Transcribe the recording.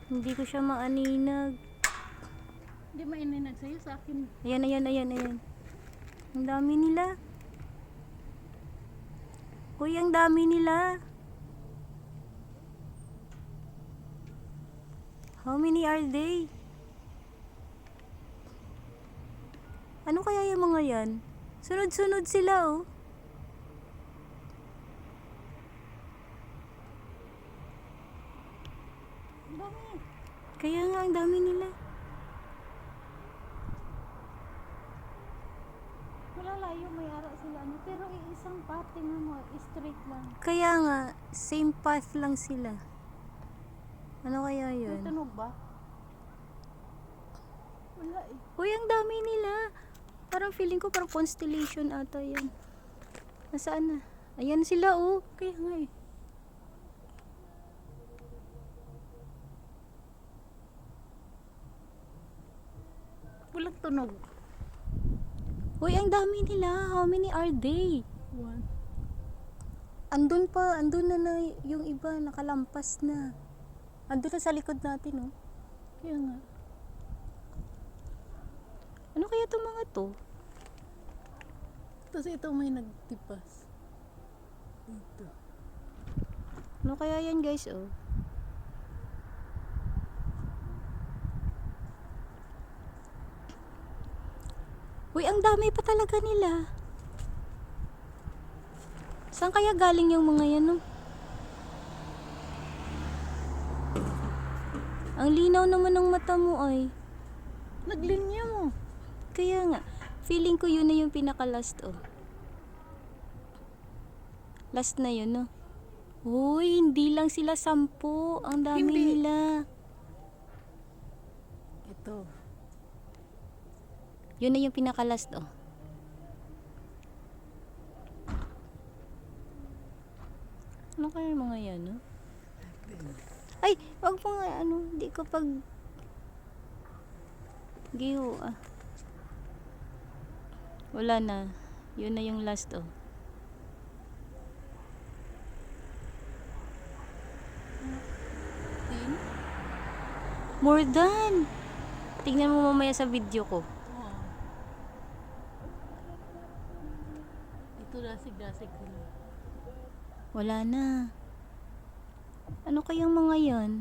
Hindi ko siya maaninag. Hindi maininag sa'yo, sa akin. Ayan, ayan, ayan, ayan. Ang dami nila. Uy, ang dami nila. How many are they? Ano kaya yung mga yan? Sunod-sunod sila, oh. Ang dami. Kaya nga, ang dami nila. Malalayo, may ara sila. Ano? Pero isang path, tingnan mo, straight lang. Kaya nga, same path lang sila. Ano kaya May yun? tunog ba? Wala eh. Uy, ang dami nila. Parang feeling ko parang constellation ata yan. Nasaan na? Ayan sila, oh. Kaya nga eh. Walang tunog. Uy, ang dami nila. How many are they? One. Andun na yung iba, nakalampas na. Andun na sa likod natin, oh. Kaya nga. Ano kaya itong mga to? Tapos ito may nagtipas. Ito. Ano kaya yan, guys, oh? Uy, ang dami pa talaga nila. Saan kaya galing yung mga yan, no? Ang linaw naman ng mata mo, ay. Naglinya mo. Kaya nga, feeling ko yun na yung pinaka-last, oh. Last na yun, no? Uy, hindi lang sila 10. Ang dami Hindi. nila. Ito. Yun na yung pinaka-last, oh. Ano kaya yung mga yan, no? Ay, wag mo nga, ano, hindi ko pag... Giho, ah. Wala na. Yun na yung last, oh. Tin? More than! Tingnan mo mamaya sa video ko. Oo. Ito dasig-dasig ko lang. Wala na. Ano kayang mga yan?